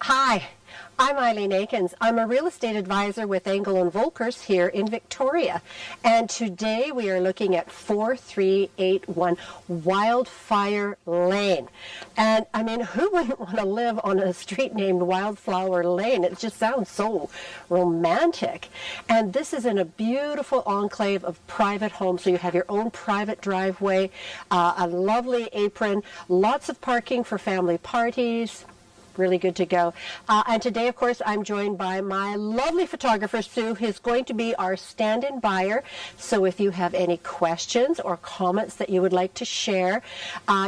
Hi, I'm Aileen Eakins. I'm a real estate advisor with Engel Volkers here in Victoria. And today we are looking at 4381 Wildflower Lane. And I mean, who wouldn't want to live on a street named Wildflower Lane? It just sounds so romantic. And this is in a beautiful enclave of private homes. So you have your own private driveway, a lovely apron, lots of parking for family parties. Really good to go. And today, of course, I'm joined by my lovely photographer, Sue, who's going to be our stand-in buyer. So if you have any questions or comments that you would like to share,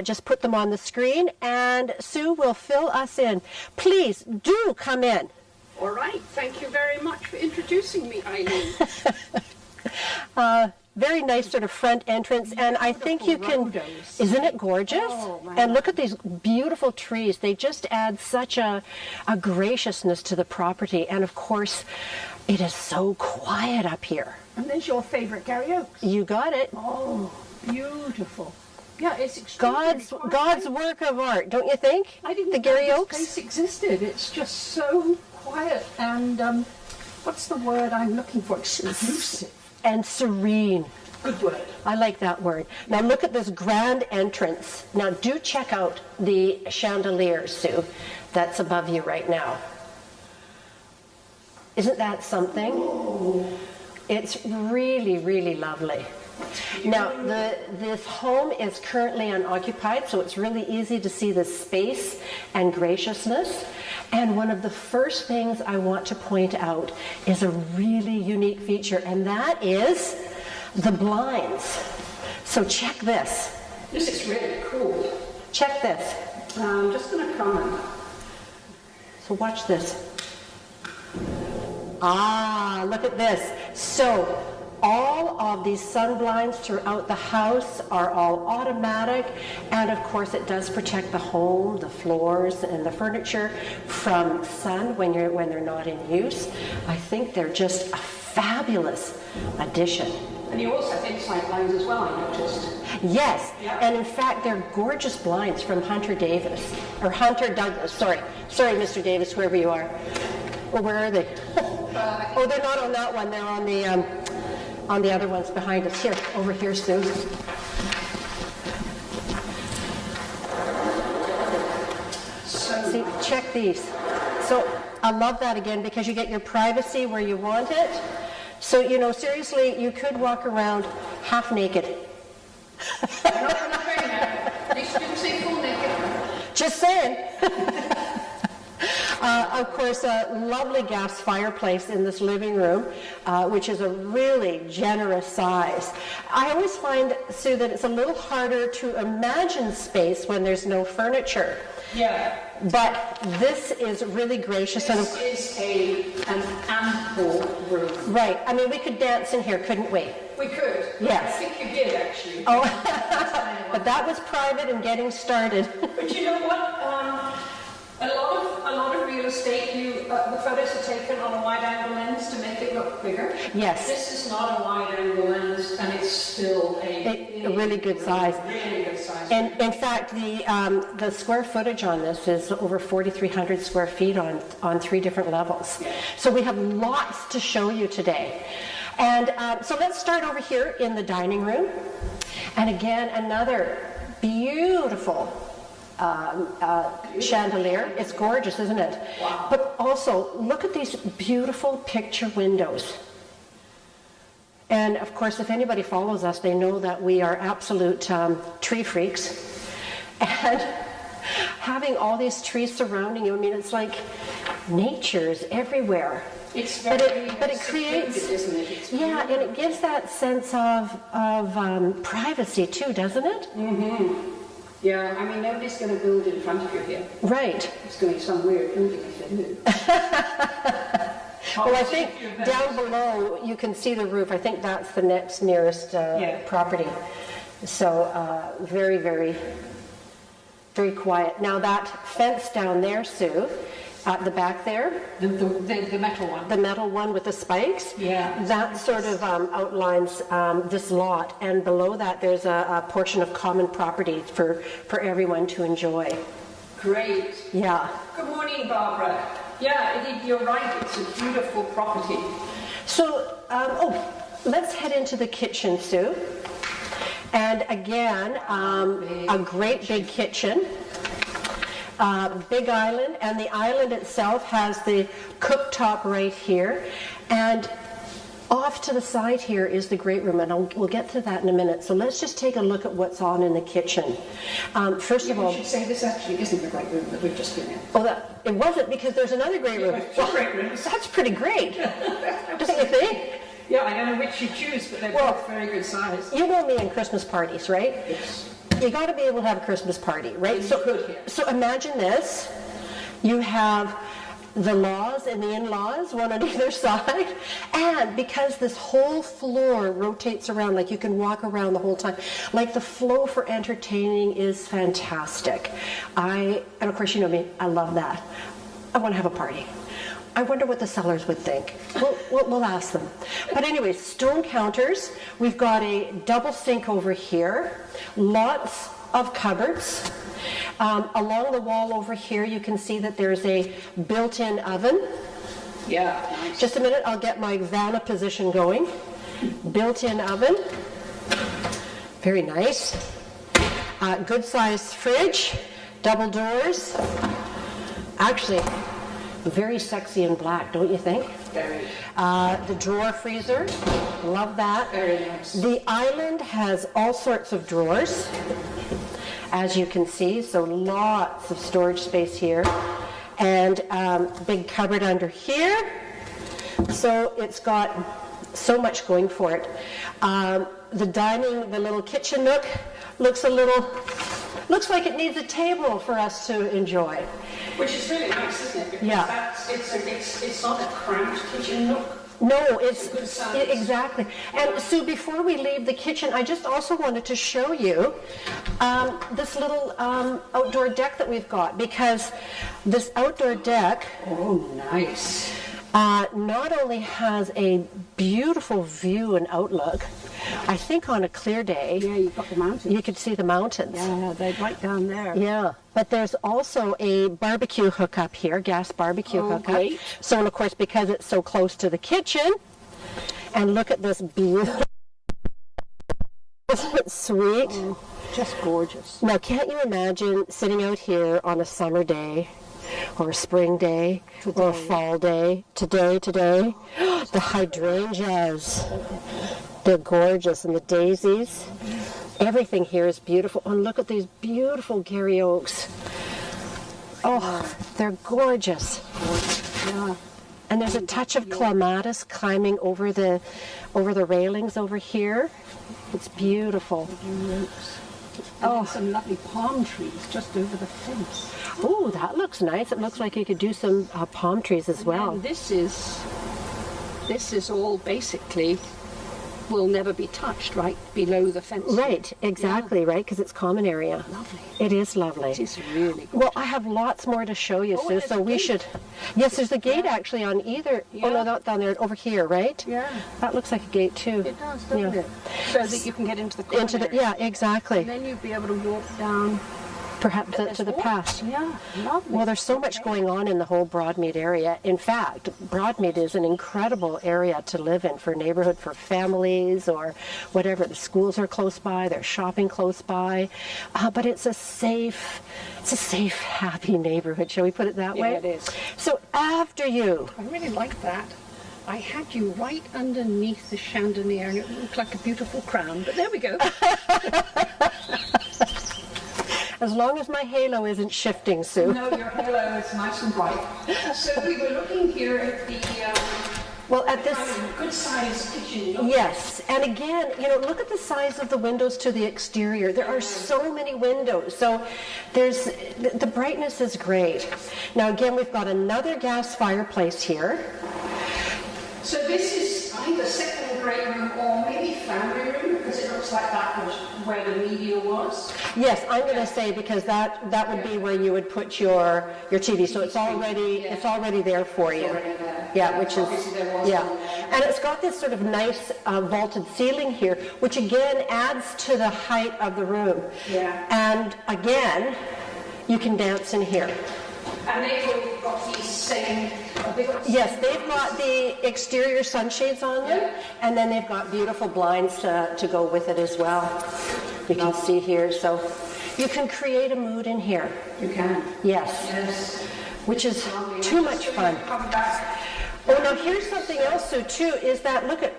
just put them on the screen, and Sue will fill us in. Please do come in. All right. Thank you very much for introducing me, Aileen. Very nice sort of front entrance, and I think you can, isn't it gorgeous? Oh, wow. And look at these beautiful trees. They just add such a graciousness to the property, and of course, it is so quiet up here. And there's your favorite Gary Oaks. You got it. Oh, beautiful. Yeah, it's extraordinary. God's work of art, don't you think? I didn't the know Gary this Oaks place existed. It's just so quiet and, what's the word I'm looking for? Exclusive. And serene. Good word. I like that word. Now look at this grand entrance. Now do check out the chandelier, Sue, that's above you right now. Isn't that something? Oh. It's really, really lovely. Now this home is currently unoccupied, so it's really easy to see the space and graciousness. And one of the first things I want to point out is a really unique feature, and that is the blinds. So check this. This is really cool. Check this. I'm just going to comment. So watch this. Look at this. So all of these sun blinds throughout the house are all automatic, and of course it does protect the home, the floors, and the furniture from sun when they're not in use. I think they're just a fabulous addition. And you also have inside blinds as well, I noticed. Yes, yeah. And in fact they're gorgeous blinds from Hunter Douglas. Sorry, Mr. Davis, wherever you are. Well, where are they? Oh, they're not on that one. They're on the other ones behind us. Here, over here, Sue. See, check these. So I love that again because you get your privacy where you want it. So, you know, seriously, you could walk around half naked. I'm not saying that. At least you didn't say full naked. Just saying. Of course, a lovely gas fireplace in this living room, which is a really generous size. I always find, Sue, that it's a little harder to imagine space when there's no furniture. Yeah. But this is really gracious. This is an ample room. Right. I mean, we could dance in here, couldn't we? We could. Yes. I think you did, actually. Oh, but that was private and getting started. But you know what? A lot of real estate, the photos are taken on a wide-angle lens to make it look bigger. Yes. This is not a wide-angle lens, and it's still a really good size. Really good size. And in fact, the square footage on this is over 4,300 square feet on 3 different levels. Yeah. So we have lots to show you today. And so let's start over here in the dining room. And again, another beautiful chandelier. It's gorgeous, isn't it? Wow. But also, look at these beautiful picture windows. And of course, if anybody follows us, they know that we are absolute tree freaks. And having all these trees surrounding you, I mean, it's like nature's everywhere. It's very but it creates, isn't it? It's and it gives that sense of privacy too, doesn't it? Mm-hmm. Yeah, I mean, nobody's going to build in front of you here. Right. It's going to be some weird building if they do. Well, I think down below you can see the roof. I think that's the nearest property. So very, very, very quiet. Now that fence down there, Sue, at the back there, the metal one. the metal one with the spikes, that sort of outlines this lot, and below that there's a portion of common property for everyone to enjoy. Great. Yeah. Good morning, Barbara. Yeah, you're right. It's a beautiful property. So, let's head into the kitchen, Sue. And again, a great big kitchen. Big island, and the island itself has the cooktop right here. And off to the side here is the great room, and we'll get to that in a minute. So let's just take a look at what's on in the kitchen. First of all, we should say this actually isn't the great room that we've just been in. Oh, it wasn't, because there's another great room. Two great rooms. That's pretty great, don't you think? Yeah, I don't know which you choose, but they're both very good size. You know me in Christmas parties, right? Yes. You got to be able to have a Christmas party, right? So imagine this. You have the laws and the in-laws, one on either side, and because this whole floor rotates around, like you can walk around the whole time, like the flow for entertaining is fantastic. And of course, you know me, I love that. I want to have a party. I wonder what the sellers would think. We'll ask them. But anyway, stone counters. We've got a double sink over here. Lots of cupboards. Along the wall over here, you can see that there's a built-in oven. Yeah, nice. Just a minute, I'll get my Vanna position going. Built-in oven. Very nice. Good-sized fridge. Double doors. Actually, very sexy in black, don't you think? Very. The drawer freezer, love that. Very nice. The island has all sorts of drawers, as you can see, so lots of storage space here. And big cupboard under here. So it's got so much going for it. The dining, the little kitchen nook, looks like it needs a table for us to enjoy. Which is really nice, isn't it? Because Yeah. it's not a cramped kitchen nook. No, it's good size. exactly. And Sue, before we leave the kitchen, I just also wanted to show you this little outdoor deck that we've got, because this outdoor deck Oh, nice. not only has a beautiful view and outlook, I think on a clear day, Yeah, you've got the mountains. you could see the mountains. Yeah, they're right down there. Yeah, but there's also a barbecue hookup here, gas barbecue hookup. Great. So, and of course, because it's so close to the kitchen, and look at this beautiful, isn't it sweet? Oh, just gorgeous. Now, can't you imagine sitting out here on a summer day, or a spring day, or a fall day, today, the hydrangeas, they're gorgeous, and the daisies. Everything here is beautiful. And look at these beautiful Gary oaks. Oh, they're gorgeous. Yeah. And there's a touch of clematis climbing over the railings over here. It's beautiful. Oh, some lovely palm trees just over the fence. Oh, that looks nice. It looks like you could do some palm trees as well. And this is all basically will never be touched, right below the fence. Right, exactly, right, because it's common area. Lovely. It is lovely. It is really good. Well, I have lots more to show you, Sue, there's so a we gate. should... Yes, there's a gate actually on either... Oh, no, Yeah. not down there, over here, right? Yeah. That looks like a gate, too. It does, doesn't Yeah. it? So that you can get into the corner. Into the... Yeah, exactly. And then you'd be able to walk down. Perhaps to the past. Yeah, lovely. Well, there's so much going on in the whole Broadmead area. In fact, Broadmead is an incredible area to live in for neighborhood, for families or whatever. The schools are close by, there's shopping close by, but it's a safe, happy neighborhood. Shall we put it that way? Yeah, it is. So after you, I really like that. I had you right underneath the chandelier and it looked like a beautiful crown, but there we go. as long as my halo isn't shifting, Sue. No, your halo is nice and bright. So we were looking here at the Well, at this... kind of good sized kitchen. Yes, and again, look at the size of the windows to the exterior. There are so many windows, so the brightness is great. Now again, we've got another gas fireplace here. So this is, I think, the second great room, or maybe family room, because it looks like that was where the media was. Yes, I'm going to say because that would be where you would put your TV. So it's already there for you. Already there. Yeah, which is Obviously there was yeah, one there. and it's got this sort of nice vaulted ceiling here, which again adds to the height of the room. Yeah. And again, You can dance in here. And they've all got these same... Yes, they've got the exterior sunshades on them, and then they've got beautiful blinds to go with it as well. You can see here, so you can create a mood in here. You can. Yes. Yes. Which is too much fun. Come back. Oh, now here's something else, Sue, too, is that, look at,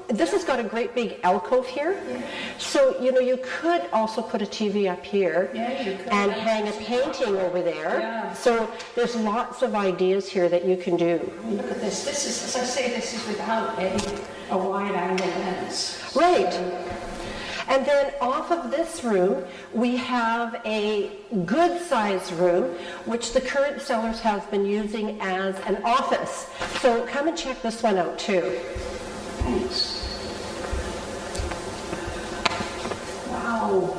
this has got a great big alcove here. Yeah. So, you know, you could also put a TV up here and hang a painting over there. Yeah. So there's lots of ideas here that you can do. Look at this. This is, as I say, this is without a wide angle lens. Right. And then off of this room, we have a good-sized room, which the current sellers have been using as an office. So come and check this one out, too. Thanks. Wow.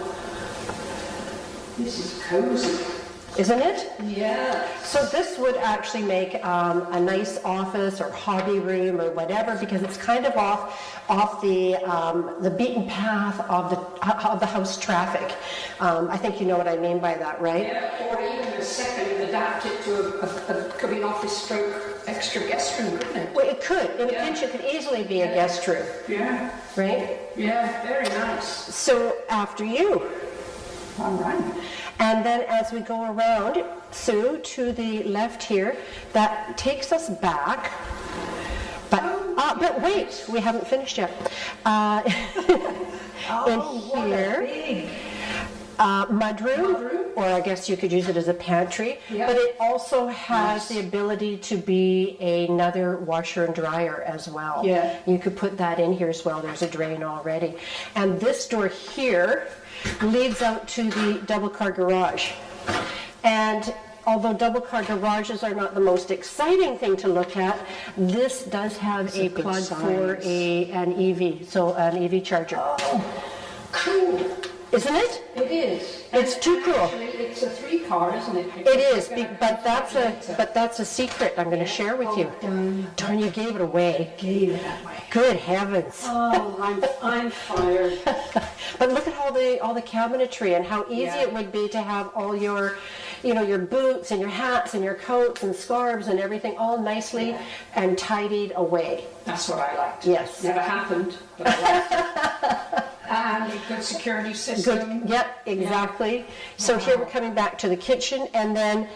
This is cozy. Isn't it? Yeah. So this would actually make a nice office or hobby room or whatever, because it's kind of off the beaten path of the house traffic. I think you know what I mean by that, right? Yeah. Or even a second adapt it to could be an office stroke extra guest room, couldn't it? Well, it could. In a pinch, it could easily be a guest room. Yeah. Right? Yeah. Very nice. So after you. All right. And then as we go around, Sue, to the left here, that takes us back. But wait, we haven't finished yet. In here, mudroom, or I guess you could use it as a pantry. Yep. But it also has the ability to be another washer and dryer as well. Yeah. You could put that in here as well. There's a drain already. And this door here leads out to the double-car garage. And although double-car garages are not the most exciting thing to look at, this does have a plug for an EV, so an EV charger. Oh, cool. Isn't it? It is. It's too cool. Actually, it's a 3-car, isn't it? It is, but that's a secret I'm going to share with you. Darn, you gave it away. Gave it away. Good heavens. Oh, I'm fired. But look at all the cabinetry and how easy it would be to have all your, your boots and your hats and your coats and scarves and everything all nicely and tidied away. That's what I liked. Yes. Never happened, but I liked it. And a good security system. Good. Yep, exactly. Yeah. So here we're coming back to the kitchen, and then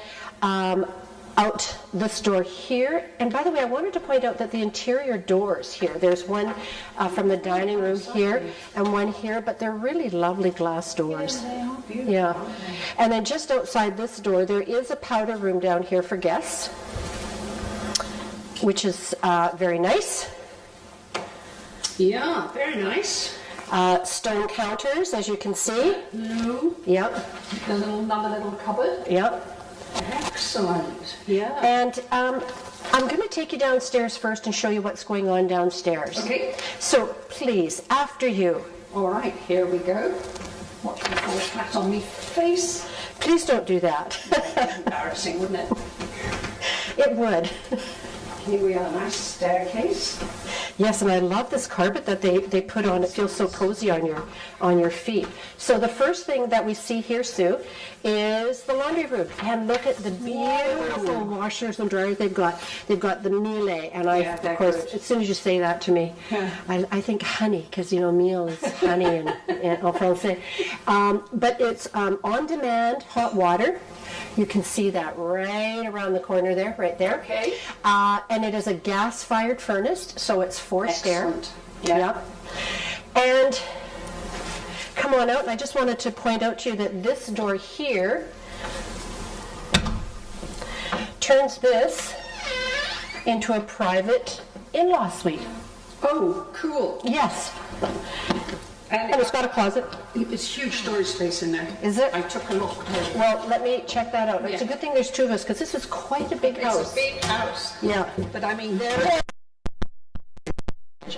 out this door here. And by the way, I wanted to point out that the interior doors here, there's one from the dining room here and one here, but they're really lovely glass doors. Yeah, they are beautiful. Yeah. And then just outside this door, there is a powder room down here for guests, which is very nice. Yeah, very nice. Stone counters, as you can see. No. Yep. Another little cupboard. Yep. Excellent. Yeah. And I'm going to take you downstairs first and show you what's going on downstairs. Okay. So please, after you. All right, here we go. Watch me fall flat on me face. Please don't do that. Embarrassing, wouldn't it? It would. Here we are, nice staircase. Yes, and I love this carpet that they put on. It feels so cozy on your feet. So the first thing that we see here, Sue, is the laundry room. And look at the beautiful washers and dryers they've got. They've got the Miele, and of course, as soon as you say that to me, I think honey, because Miele is honey and en français. But it's on-demand hot water. You can see that right around the corner there, right there. Okay. And it is a gas-fired furnace, so it's forced air. Yeah. And come on out, and I just wanted to point out to you that this door here turns this into a private in-law suite. Oh, cool. Yes. And it's got a closet. It's huge storage space in there. Is it? I took a look. Well, let me check that out. It's a good thing there's two of us, because this is quite a big house. It's a big house. Yeah. But I mean,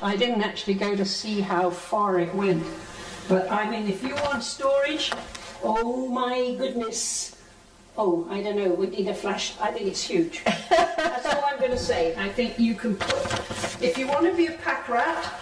I didn't actually go to see how far it went. But I mean, if you want storage, oh my goodness. Oh, I don't know, we need a flash. I think it's huge. That's all I'm going to say. I think you can put, if you want to be a pack rat.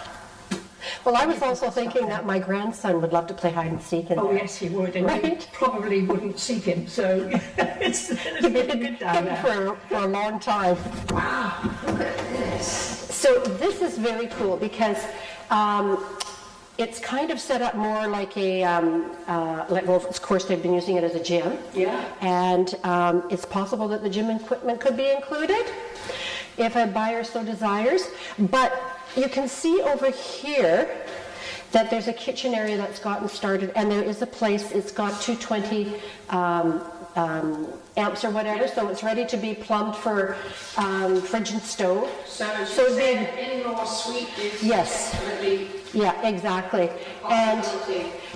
Well, I was also thinking that my grandson would love to play hide and seek in there. Oh yes, he would, and you Right? probably wouldn't seek him. So it's good down there. For a long time. Wow, look at this. So this is very cool because it's kind of set up more like a, well, of course they've been using it as a gym. Yeah. And it's possible that the gym equipment could be included if a buyer so desires. But you can see over here that there's a kitchen area that's gotten started, and there is a place, it's got 220 amps or whatever, so it's ready to be plumbed for fridge and stove. So the in-law suite is yes. definitely Yeah, exactly. And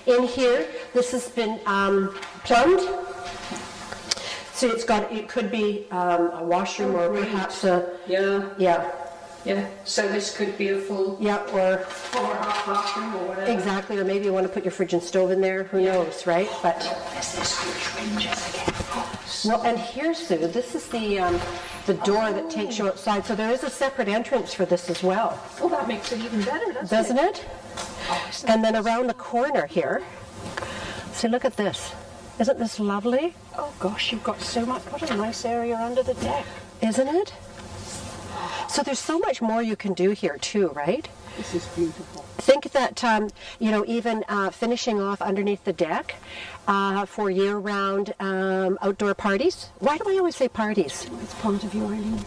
in here, this has been plumbed. So it could be a washroom or perhaps a, yeah. So this could be a full or 4.5 bathroom or whatever. exactly, or maybe you want to put your fridge and stove in there, who knows, right? But There's this huge ranges again. well, and here, Sue, this is the door that takes you outside. So there is a separate entrance for this as well. Oh, that makes it even better, Doesn't it? Oh, And then around the corner here, see, look at this. Isn't this lovely? oh gosh, you've got so much. What a nice area under the deck. Isn't it? So there's so much more you can do here too, right? This is beautiful. Think that, even finishing off underneath the deck for year-round outdoor parties. Why do I always say parties? It's part of you, Aileen.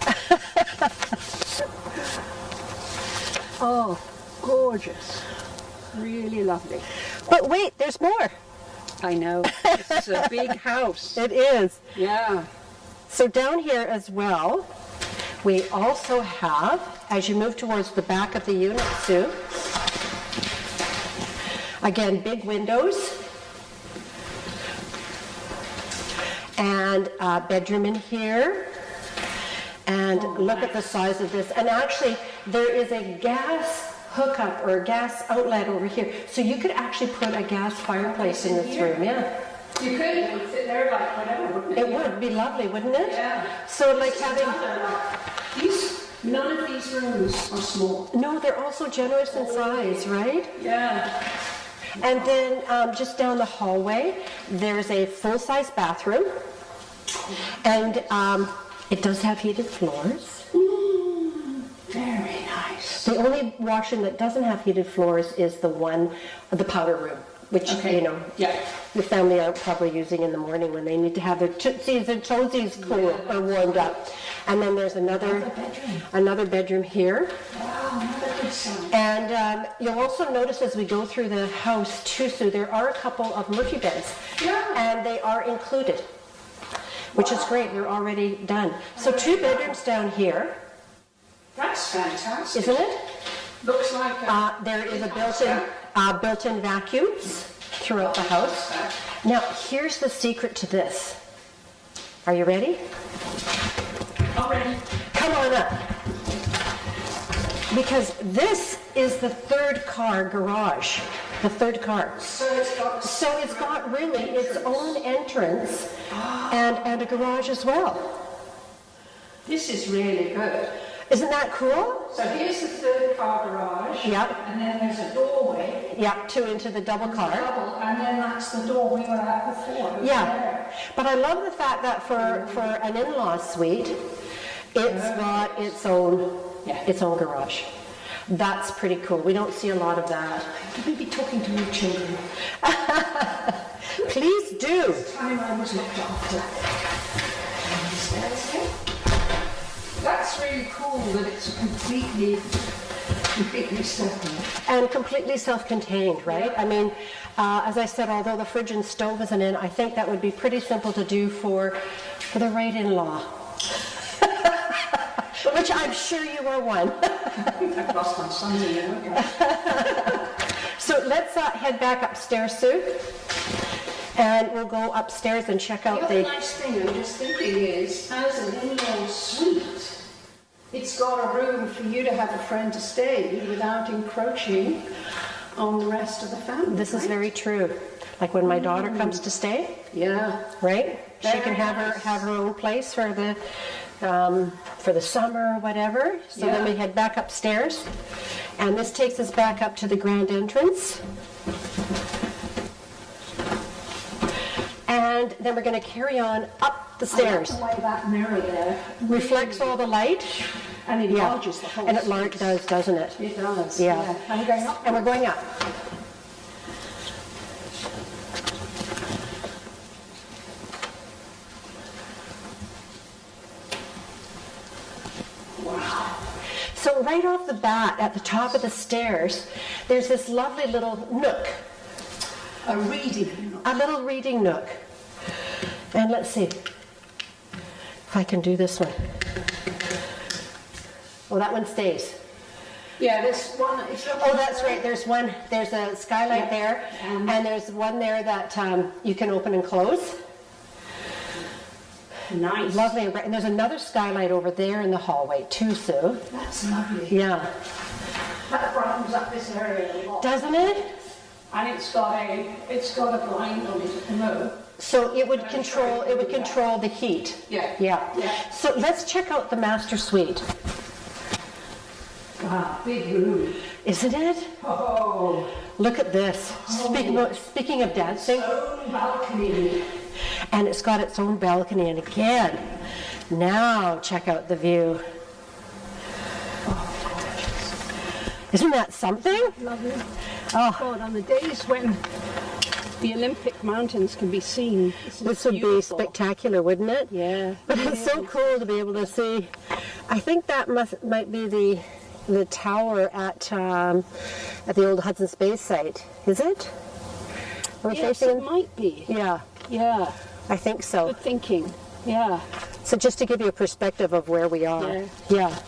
Oh, gorgeous. Really lovely. But wait, there's more. I know. This is a big house. It is. Yeah. So down here as well, we also have, as you move towards the back of the unit, Sue, again, big windows, and a bedroom in here, and look at the size of this. And actually, there is a gas hookup or gas outlet over here, so you could actually put a gas fireplace in this room, yeah. You could. It would fit there like whatever, wouldn't it? It would be lovely, wouldn't it? Yeah. So like having... None of these rooms are small. No, they're also generous in size, right? Yeah. And then just down the hallway, there's a full-size bathroom, and it does have heated floors. Very nice. The only washroom that doesn't have heated floors is the powder room, which, Yeah. the family are probably using in the morning when they need to have their tootsies and toesies cool or warmed up. And then there's another bedroom here. Wow, another good size. And you'll also notice as we go through the house too, so there are a couple of Murphy beds. Yeah. And they are included, which is great. They're already done. So 2 bedrooms down here, That's fantastic. isn't it? Looks like a... There is a built-in vacuums throughout the house. Now, here's the secret to this. Are you ready? Already. Come on up. Because this is the third car garage. The third car. So it's got really its own entrance and a garage as well. This is really good. Isn't that cool? So here's the third car garage. Yep. And then there's a doorway. Yeah, 2 into the double car. And then that's the door we were at before. Yeah. There. But I love the fact that for an in-law suite, it's got its own garage. That's pretty cool. We don't see a lot of that. You may be talking to your children. Please do. Time I was looked after. That's really cool that it's completely self-contained. And completely self-contained, right? I mean, as I said, although the fridge and stove isn't in, I think that would be pretty simple to do for the right in-law. Which I'm sure you are one. I've lost my son here. So let's head back upstairs, Sue. And we'll go upstairs and check out The other nice thing I'm just thinking is, as an in-law suite, it's got a room for you to have a friend to stay without encroaching on the rest of the family. This is very true. Like when my daughter comes to stay, Yeah. right? She Very can nice. have her own place for the summer or whatever. So then Yeah. we head back upstairs, And this takes us back up to the grand entrance. And then we're going to carry on up the stairs. I like the way that mirror there Reflects all the light. and enlarges the whole And it space. does, doesn't it? It does. Yeah. And we're going up. And we're going up. Wow. So right off the bat, at the top of the stairs, there's this lovely little nook, A reading. a little reading nook. And let's see if I can do this one. Oh, that one stays. Yeah, this one is. Oh, that's right. There's a skylight Yeah. there, and there's one there that you can open and close. Nice. Lovely. And bright. And there's another skylight over there in the hallway too, Sue. That's lovely. Yeah. That brightens up this area a lot. Doesn't it? And it's got a blind on it at the moment. So it would control the heat. Yeah. Yeah. Yeah. So let's check out the master suite. Wow, big room. Isn't it? Oh, Look at this. Speaking of dancing, own balcony. and it's got its own balcony. And again, now check out the view. Isn't that something? Lovely. Oh, God, on the days when the Olympic mountains can be seen, this would be spectacular, wouldn't it? Yeah. But it's so cool to be able to see. I think that might be the tower at the old Hudson Space site. Is it? Are we Yes, facing? it might be. Yeah, Yeah. I think so. Good thinking. Yeah. So just to give you a perspective of where we are. Yeah. Yeah.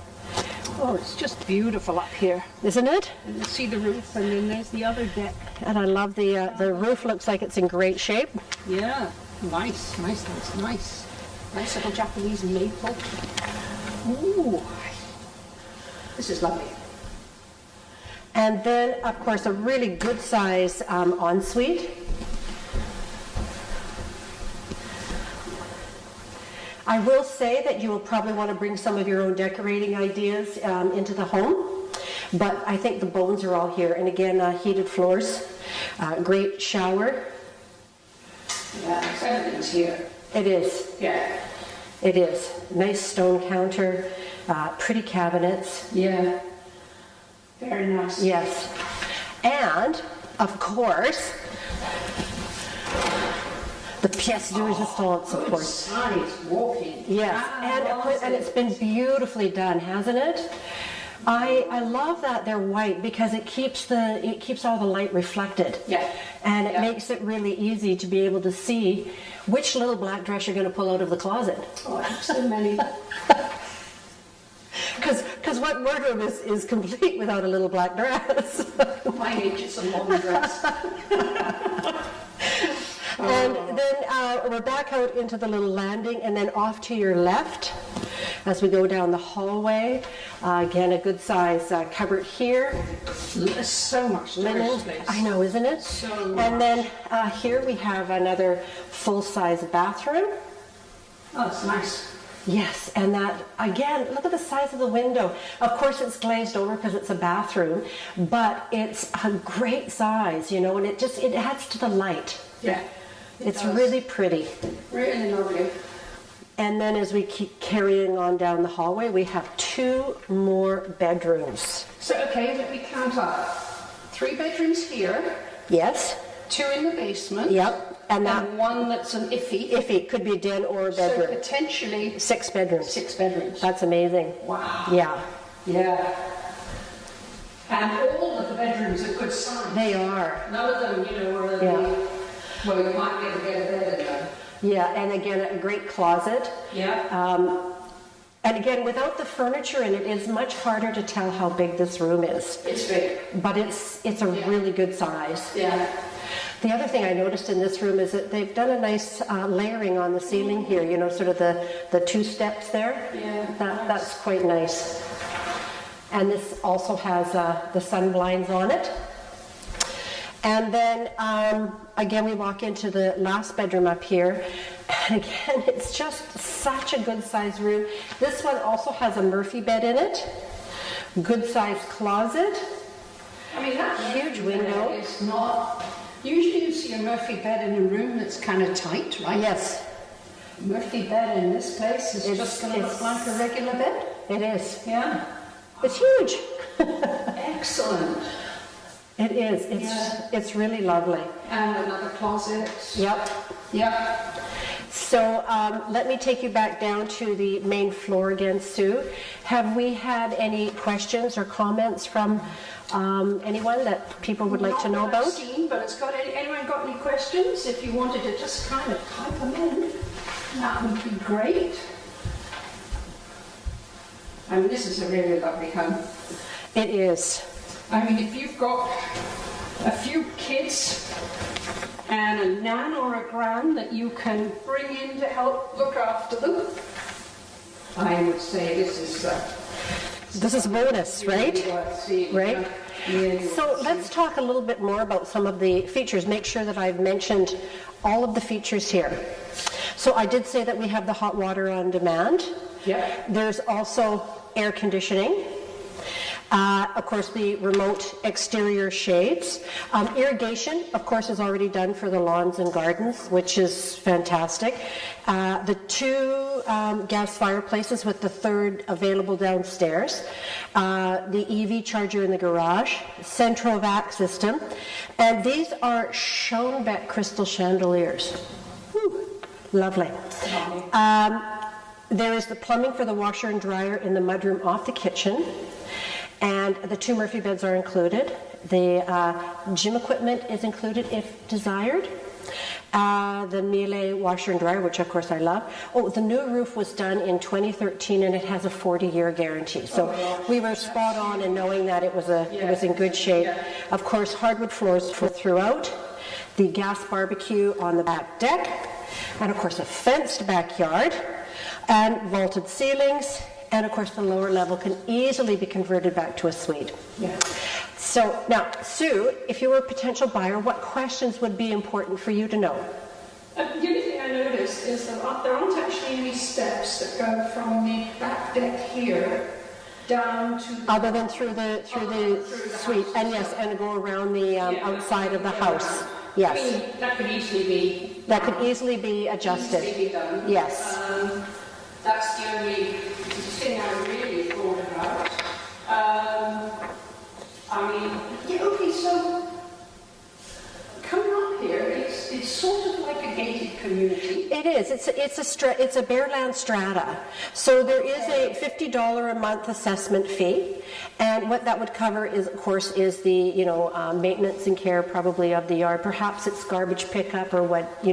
Oh, it's just beautiful up here. Isn't it? And you see the roof, and then there's the other deck. And I love the roof. Looks like it's in great shape. Yeah. Nice, nice, nice, nice. Nice little Japanese maple. Ooh. This is lovely. And then, of course, a really good size ensuite. I will say that you will probably want to bring some of your own decorating ideas into the home, but I think the bones are all here. And again, heated floors, great shower. Yeah, everything's here. It is. Yeah. It is. Nice stone counter, pretty cabinets. Yeah. Very nice. Yes. And, of course, the pièce de résistance, of Good course. size walking. Yes, and it's been beautifully done, hasn't it? I love that they're white because it keeps all the light reflected. Yeah. And it Yeah. makes it really easy to be able to see which little black dress you're going to pull out of the closet. Oh, I have so many. Because what wardrobe is complete without a little black dress? My age is a long dress. And then we're back out into the little landing, and then off to your left as we go down the hallway. Again, a good size cupboard here. There's so much Linen. space. I know, isn't it? So and then here we have another full-size bathroom. Oh, it's nice. Yes, and that, again, look at the size of the window. Of course, it's glazed over because it's a bathroom, but it's a great size, you know, and it adds to the light. Yeah. It's does. really pretty. Really lovely. And then as we keep carrying on down the hallway, we have 2 more bedrooms. So, okay, let me count up. 3 bedrooms here, Yes? 2 in the basement. Yep. And that, And one that's an iffy. if it could be a den or a So bedroom. potentially 6 bedrooms. 6 bedrooms. That's amazing. Wow. Yeah, Yeah. And all of the bedrooms are good size. they are. None of them, you know, are Yeah. well, you might be able to get a bed in them. Yeah, and again, a great closet. Yeah. And again, without the furniture in it, it's much harder to tell how big this room is. It's big. But it's a really good size. Yeah. The other thing I noticed in this room is that they've done a nice layering on the ceiling here, you know, sort of the 2 steps there. Yeah, That's quite nice. And this also has the sun blinds on it. And then, again, we walk into the last bedroom up here. And again, it's just such a good sized room. This one also has a Murphy bed in it. Good sized closet. I mean, that huge window. is not. Usually, you see a Murphy bed in a room that's kind of tight, right? Yes, Murphy bed in this place is just going to look like a regular bed. it is. Yeah. It's huge. Excellent. It is. It's really lovely. And another closet. Yep. Yep. So let me take you back down to the main floor again, Sue. Have we had any questions or comments from anyone that people would like to know Not that I've about? seen, but it's got anyone got any questions? If you wanted to just kind of type them in, that would be great. I mean, this is a really lovely home. It is. I mean, if you've got a few kids and a nan or a gran that you can bring in to help look after them, I would say this is a bonus, right? really worth seeing. Right. Really So worth let's talk a little bit more about some of the features. Make sure that I've mentioned all of the features here. So I did say that we have the hot water on demand. Yep. There's also air conditioning. Of course, the remote exterior shades. Irrigation, of course, is already done for the lawns and gardens, which is fantastic. The two gas fireplaces with the third available downstairs. The EV charger in the garage. Central vac system. And these are Schoenbeck crystal chandeliers. Whew, lovely. There is the plumbing for the washer and dryer in the mudroom off the kitchen. And the two Murphy beds are included. The gym equipment is included if desired. The Miele washer and dryer, which of course I love. Oh, the new roof was done in 2013 and it has a 40-year guarantee. So we were spot on in knowing that it was in good shape. Of course, hardwood floors throughout. The gas barbecue on the back deck. And of course, a fenced backyard. And vaulted ceilings. And of course, the lower level can easily be converted back to a suite. Yeah. So now, Sue, if you were a potential buyer, what questions would be important for you to know? The only thing I noticed is that there aren't actually any steps that go from the back deck here down to the Other than through the suite, house. and yes, and go around the outside of the house. I Yes, mean, that could easily be easily be adjusted. easily be done. Yes. That's the only thing I really thought about. I mean, yeah, okay, so coming up here, it's sort of like a gated community. It is. It's a Bearland strata. So there is a $50 a month assessment fee, and what that would cover is, of course, is the maintenance and care probably of the yard. Perhaps it's garbage pickup or what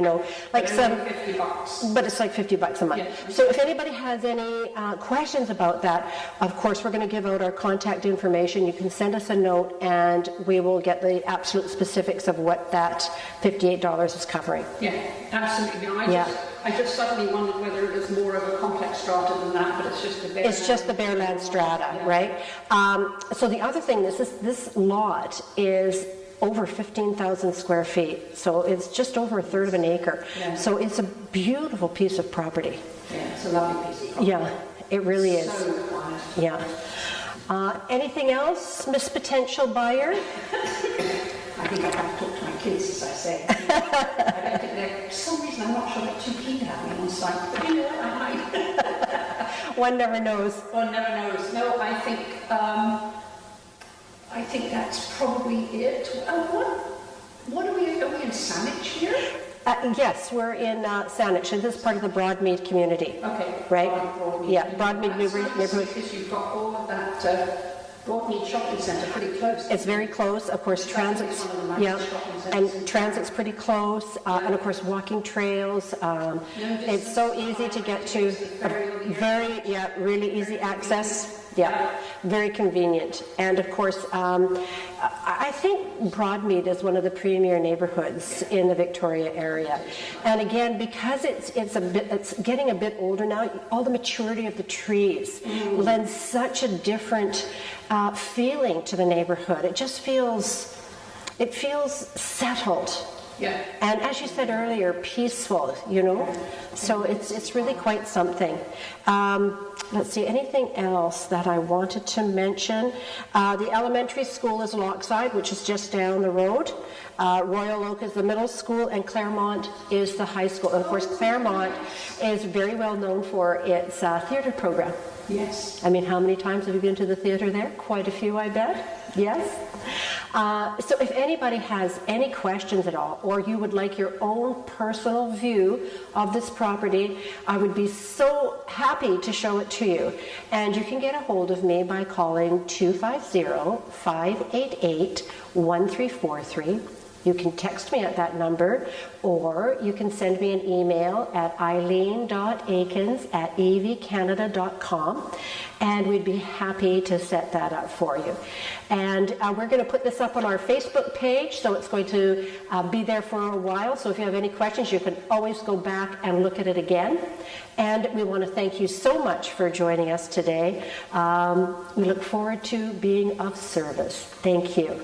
like some. $50. But it's like $50 a month. Yeah. So if anybody has any questions about that, of course we're going to give out our contact information. You can send us a note, and we will get the absolute specifics of what that $58 is covering. Yeah, absolutely. I just suddenly wondered whether it was more of a complex strata than that, but it's just a Bearland. It's just the Bearland strata, right? So the other thing is this lot is over 15,000 square feet. So it's just over a third of an acre. Yeah. So it's a beautiful piece of property. Yeah, it's a lovely piece of property. Yeah, it really is. So quiet. Yeah. Anything else, Miss Potential Buyer? I think I have to talk to my kids, as I say. I don't think they're, for some reason, I'm not sure they're too keen to have me on site. But I might. One never knows. One never knows. No, I think that's probably it. What are we in Saanich here? Yes, we're in Saanich, and this is part of the Broadmead community. Okay. Right? Broadmead. Yeah, Broadmead neighborhood. Because you've got all of that Broadmead shopping centre pretty close. It's very close. Of course, transit's transit's pretty close, and of course, walking trails. It's so easy to get to. Really easy access. Yeah, very convenient. And of course, I think Broadmead is one of the premier neighborhoods in the Victoria area. And again, because it's getting a bit older now, all the maturity of the trees lends such a different feeling to the neighborhood. It just feels settled. Yeah. And as you said earlier, peaceful, So it's really quite something. Let's see, anything else that I wanted to mention? The elementary school is Lochside, which is just down the road. Royal Oak is the middle school, and Claremont is the high school. And of course, Claremont is very well known for its theatre program. Yes. I mean, how many times have you been to the theatre there? Quite a few, I bet. Yes? So if anybody has any questions at all, or you would like your own personal view of this property, I would be so happy to show it to you. And you can get a hold of me by calling 250-588-1343. You can text me at that number, or you can send me an email at eileen.eakins@evcanada.com, and we'd be happy to set that up for you. And we're going to put this up on our Facebook page, so it's going to be there for a while. So if you have any questions, you can always go back and look at it again. And we want to thank you so much for joining us today. We look forward to being of service. Thank you.